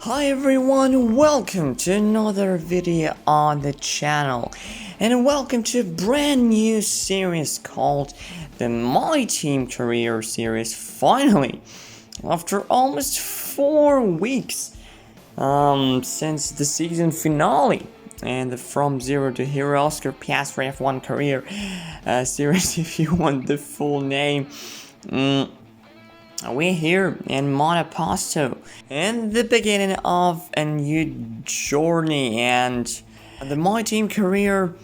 Hi everyone, welcome to another video on the channel and welcome to a brand new series called the MyTeam Career Series. Finally, after almost 4 weeks since the season finale and the From Zero to Hero Oscar Piastri F1 Career Series, if you want the full name. We're here in Monoposto in the beginning of a new journey, and the MyTeam Career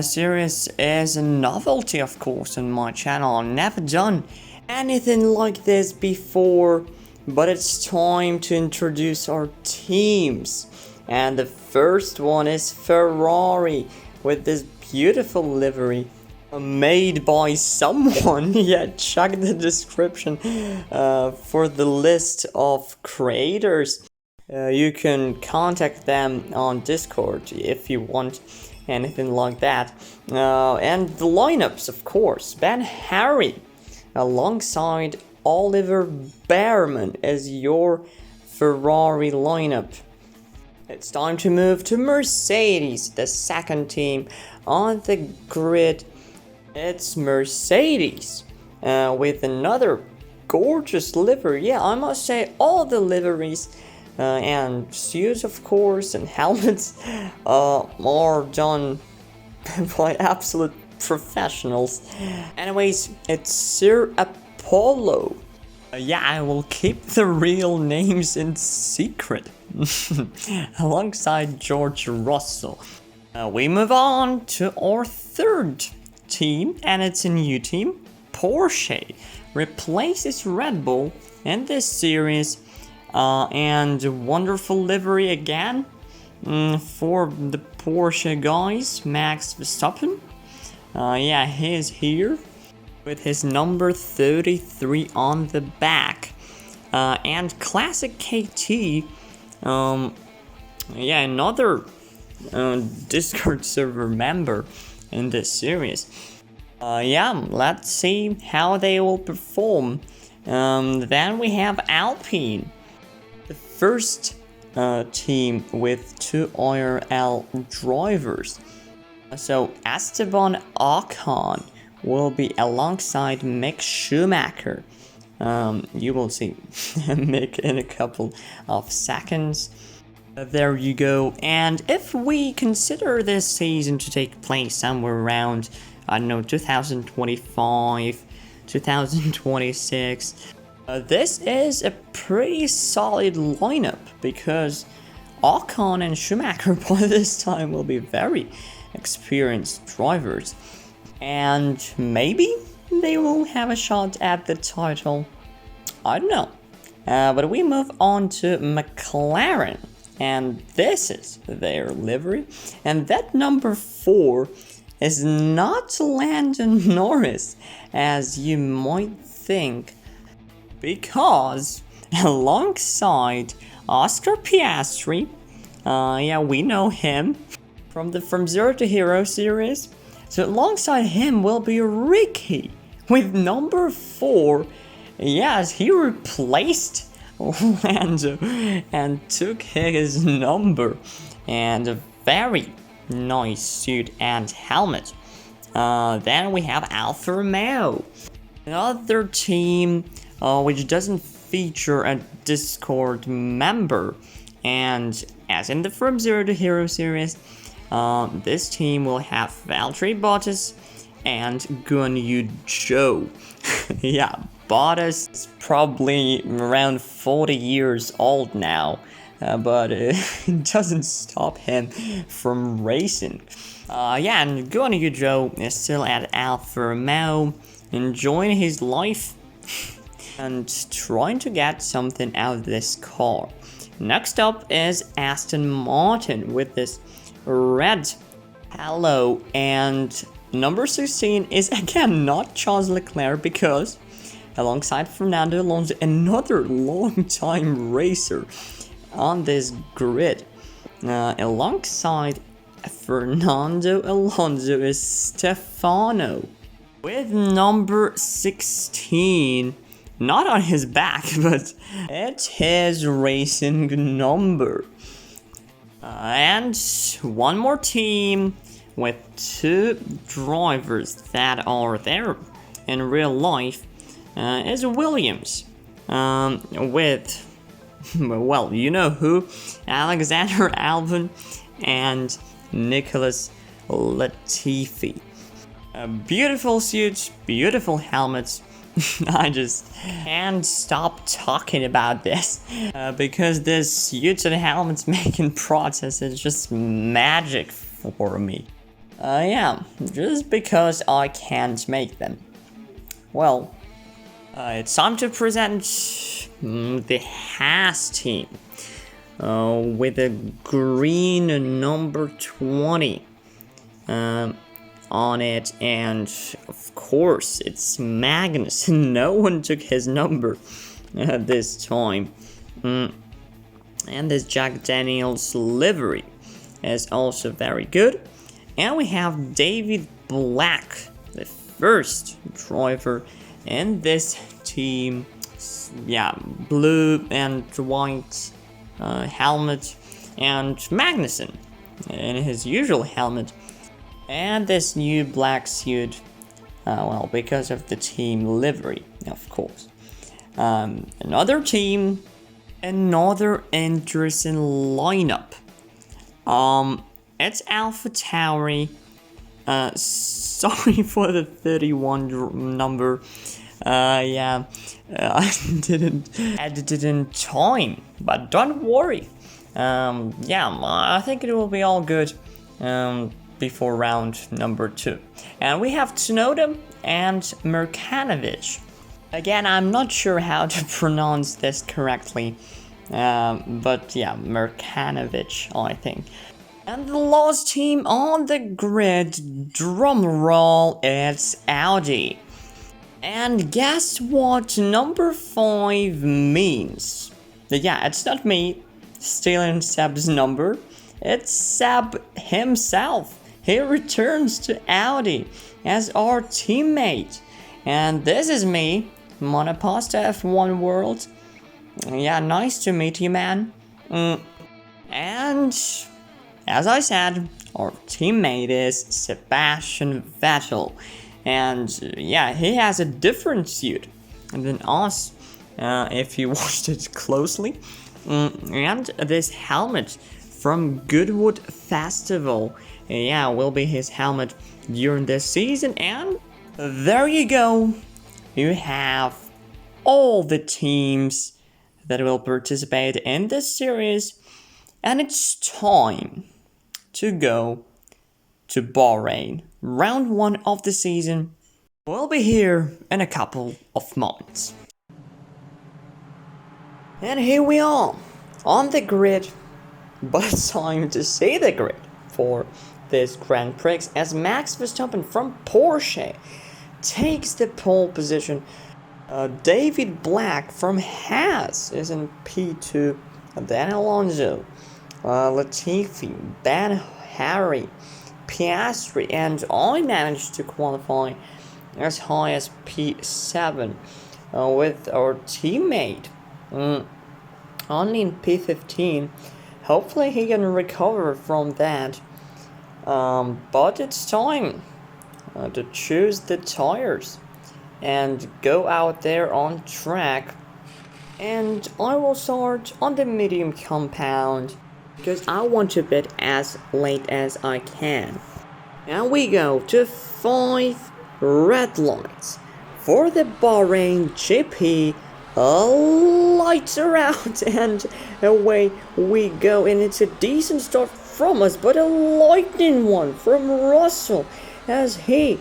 series is a novelty, of course, on my channel. I've never done anything like this before, but it's time to introduce our teams. And the first one is Ferrari with this beautiful livery. Made by someone. Yeah, check the description for the list of creators. You can contact them on Discord if you want anything like that. And the lineups, of course. Ben Harry alongside Oliver Bearman as your Ferrari lineup. It's time to move to Mercedes, the second team on the grid. It's Mercedes with another gorgeous livery. Yeah, I must say all the liveries and suits, of course, and helmets are done by absolute professionals. Anyways, it's Sir Apollo. Yeah, I will keep the real names in secret. Alongside George Russell. We move on to our third team, and it's a new team. Porsche replaces Red Bull in this series, and wonderful livery again for the Porsche guys. Max Verstoppen, yeah, he's here with his number 33 on the back, and Classic KT, yeah, another Discord server member in this series. Yeah, let's see how they will perform. Then we have Alpine, the first team with 2 IRL drivers. So Esteban Ocon will be alongside Mick Schumacher. You will see Mick in a couple of seconds. There you go. And if we consider this season to take place somewhere around, I don't know, 2025, 2026, this is a pretty solid lineup because Ocon and Schumacher by this time will be very experienced drivers. And maybe they will have a shot at the title. I don't know. But we move on to McLaren. And this is their livery. And that number 4 is not Landon Norris, as you might think, because alongside Oscar Piastri, yeah, we know him from the From Zero to Hero series. So alongside him will be Ricky with number 4. Yes, he replaced Lando and took his number, and a very nice suit and helmet. Then we have Alfa Romeo, another team which doesn't feature a Discord member, and as in the From Zero to Hero series, this team will have Valtteri Bottas and Guan Yu Zhou. Yeah, Bottas is probably around 40 years old now, but it doesn't stop him from racing. Yeah, and Guan Yu Zhou is still at Alfa Romeo, enjoying his life and trying to get something out of this car. Next up is Aston Martin with this red halo, and number 16 is again not Charles Leclerc, because alongside Fernando Alonso, another long-time racer on this grid. Alongside Fernando Alonso is Stefano with number 16. not on his back, but it's his racing number. And one more team with 2 drivers that are there in real life is Williams. With, well, you know who, Alexander Albon and Nicholas Latifi. Beautiful suits, beautiful helmets. I just can't stop talking about this because this suits and helmets making process is just magic for me. Yeah, just because I can't make them. Well, it's time to present the Haas team with a green number 20 on it, and of course it's Magnus. No one took his number this time. And this Jack Daniels livery is also very good. And we have David Black, the first driver in this team. Yeah, blue and white helmet, and Magnussen in his usual helmet. And this new black suit, well, because of the team livery, of course. Another team, another interesting lineup. It's Alpha Tauri. Sorry for the 31 number. Yeah, I didn't edit it in time, but don't worry. Yeah, I think it will be all good. Before round number 2. And we have Tsunoda and Mercanovic. Again, I'm not sure how to pronounce this correctly, but yeah, Mercanovic, I think. And the last team on the grid, drum roll, it's Audi. And guess what number 5 means? Yeah, it's not me stealing Seb's number, it's Seb himself. He returns to Audi as our teammate. And this is me, Monoposto F1 World. Yeah, nice to meet you, man. And as I said, our teammate is Sebastian Vettel. And yeah, he has a different suit than us, if you watched it closely. And this helmet from Goodwood Festival, yeah, will be his helmet during this season. And there you go, you have all the teams that will participate in this series, and it's time to go to Bahrain. Round 1 of the season will be here in a couple of months. And here we are on the grid, but it's time to see the grid for this Grand Prix as Max Verstappen from Porsche takes the pole position. David Black from Haas is in P2, then Alonso, Latifi, Ben Harry, Piastri, and I managed to qualify as high as P7 with our teammate only in P15. Hopefully he can recover from that. But it's time to choose the tires and go out there on track. And I will start on the medium compound because I want to bid as late as I can. And we go to 5 red lights for the Bahrain GP. Lights are out and away we go, and it's a decent start from us, but a lightning one from Russell as he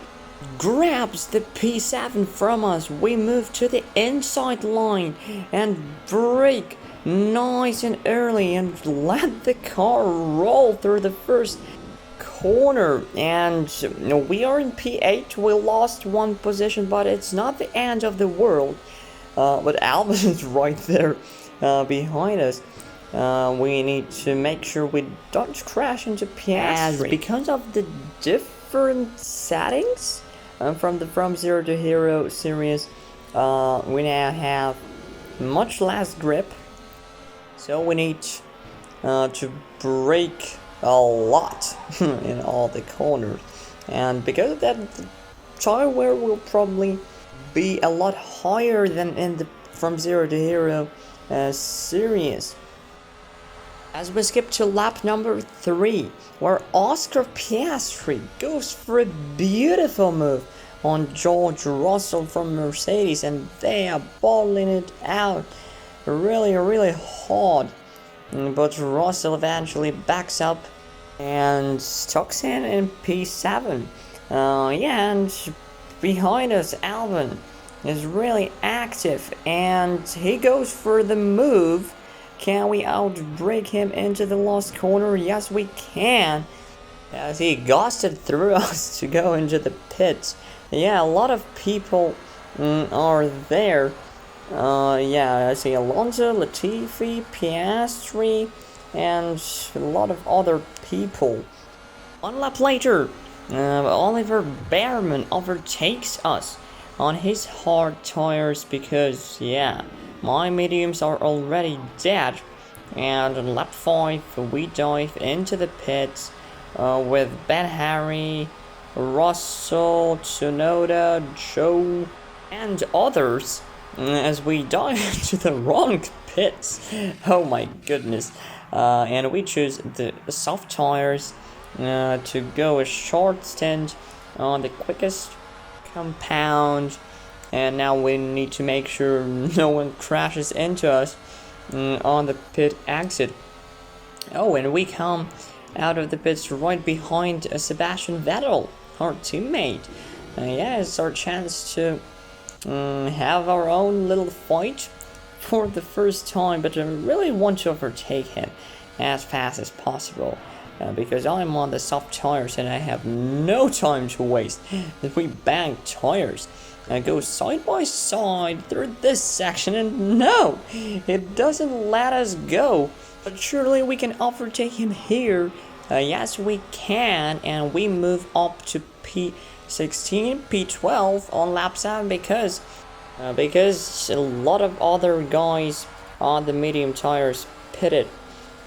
grabs the P7 from us. We move to the inside line and brake nice and early and let the car roll through the first corner, and we are in P8. We lost 1 position, but it's not the end of the world. But Albon is right there behind us. We need to make sure we don't crash into Piastri because of the different settings from the From Zero to Hero series. we now have much less grip, so we need to brake a lot in all the corners, and because of that, the tire wear will probably be a lot higher than in the from 0 to hero series. As we skip to lap number 3, where Oscar Piastri goes for a beautiful move on George Russell from Mercedes, and they are battling it out really hard. But Russell eventually backs up and tucks in P7. And behind us, Albon is really active, and he goes for the move. Can we outbrake him into the last corner? Yes, we can, as he ghosted through us to go into the pits. Yeah, a lot of people are there. I see Alonso, Latifi, Piastri, and a lot of other people. 1 lap later, Oliver Bearman overtakes us on his hard tires because, my mediums are already dead. And on lap 5, we dive into the pits with Ben Harry, Russell, Tsunoda, Joe, and others, as we dive into the wrong pits. Oh my goodness. And we choose the soft tires to go a short stint on the quickest compound, and now we need to make sure no one crashes into us on the pit exit. Oh, and we come out of the pits right behind Sebastian Vettel, our teammate. It's our chance to have our own little fight for the first time, but I really want to overtake him as fast as possible. Because I'm on the soft tires and I have no time to waste. If we bang tires and go side by side through this section, and no, it doesn't let us go. But surely we can overtake him here. Yes, we can, and we move up to P16, P12 on lap 7 because a lot of other guys on the medium tires pitted.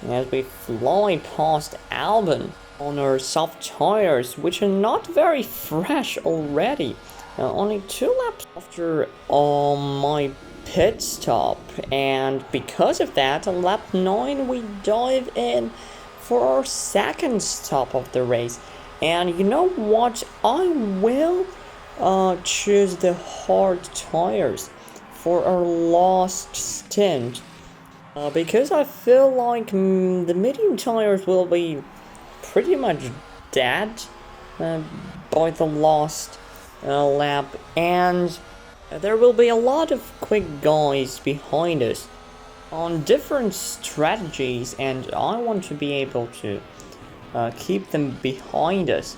As we fly past Albon on our soft tires, which are not very fresh already. Only 2 laps after my pit stop, and because of that, on lap 9 we dive in for our second stop of the race. And you know what? I will choose the hard tires for our last stint. Because I feel like the medium tires will be pretty much dead by the last lap, and there will be a lot of quick guys behind us on different strategies, and I want to be able to keep them behind us.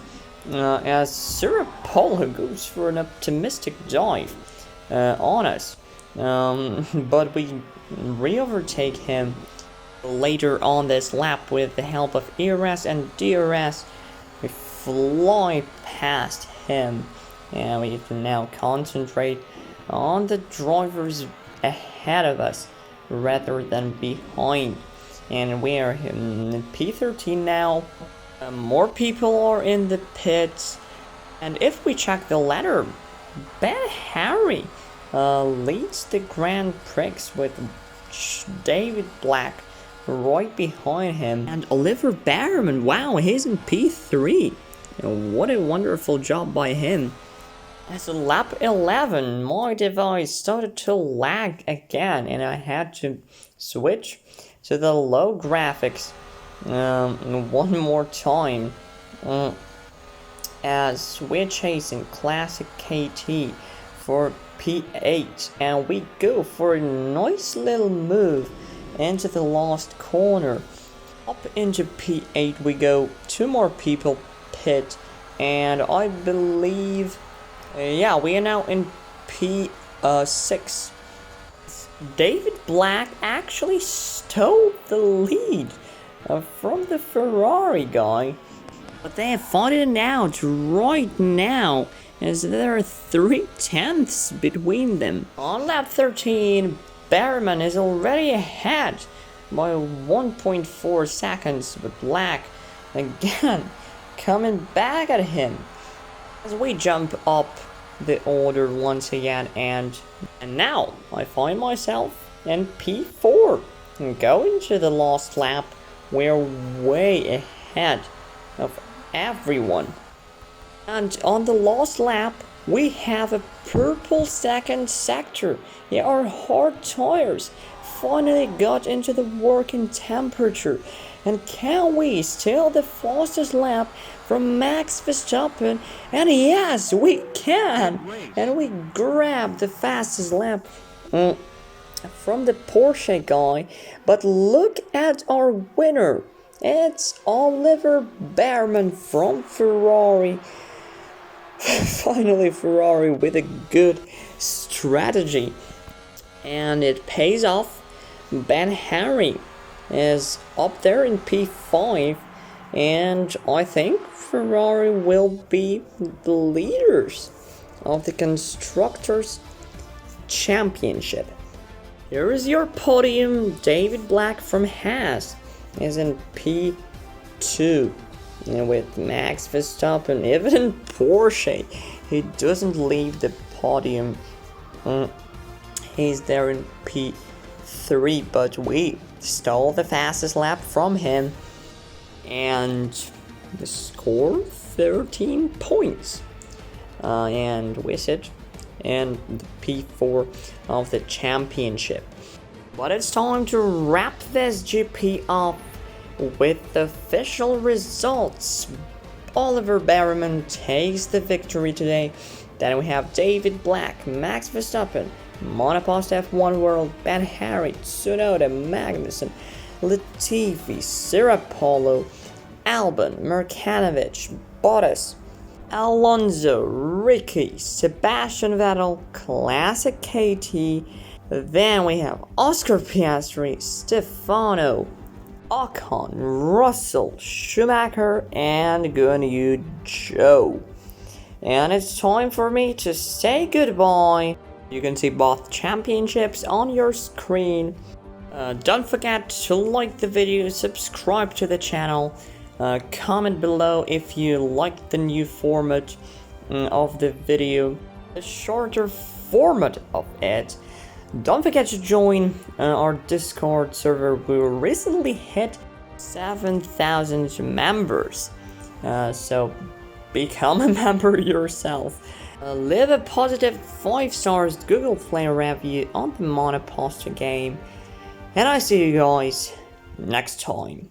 As Surapolo goes for an optimistic dive on us, but we re-overtake him later on this lap with the help of ERS and DRS. We fly past him, and we can now concentrate on the drivers ahead of us rather than behind. And we are in P13 now. More people are in the pits, and if we check the ladder, Ben Harry leads the Grand Prix with David Black right behind him, and Oliver Bearman, wow, he's in P3. What a wonderful job by him. As a lap 11, my device started to lag again, and I had to switch to the low graphics one more time, as we're chasing Classic KT for P8, and we go for a nice little move into the last corner. Up into P8 we go, 2 more people pit, and I believe we are now in P6. David Black actually stole the lead from the Ferrari guy, but they have fought it out right now as there are 3/10 between them. On lap 13, Behrman is already ahead by 1.4 seconds, but Black again coming back at him as we jump up the order once again, and now I find myself in P4. Going to the last lap, we're way ahead of everyone. And on the last lap, we have a purple second sector. Yeah, our hard tires finally got into the working temperature. And can we steal the fastest lap from Max Verstappen? And yes, we can! And we grab the fastest lap from the Porsche guy. But look at our winner. It's Oliver Behrman from Ferrari. Finally, Ferrari with a good strategy. And it pays off. Ben Harry is up there in P5, and I think Ferrari will be the leaders of the Constructors' Championship. Here is your podium. David Black from Haas is in P2, and with Max Verstappen, even in Porsche, he doesn't leave the podium. He's there in P3, but we stole the fastest lap from him, and the score 13 points, and with it and the P4 of the championship. But it's time to wrap this GP up with the official results. Oliver Behrman takes the victory today. Then we have David Black, Max Verstappen, Monoposto F1 World, Ben Harry, Tsunoda, Magnussen, Latifi, Sirapolo, Albon, Mercanovic, Bottas, Alonso, Ricky, Sebastian Vettel, Classic KT. Then we have Oscar Piastri, Stefano, Ocon, Russell, Schumacher, and Goodwood Joe. And it's time for me to say goodbye. You can see both championships on your screen. Don't forget to like the video, subscribe to the channel, comment below if you like the new format of the video, the shorter format of it. Don't forget to join our Discord server. We recently hit 7,000 members, so become a member yourself. Leave a positive 5 stars Google Play review on the Monoposto game, and I see you guys next time.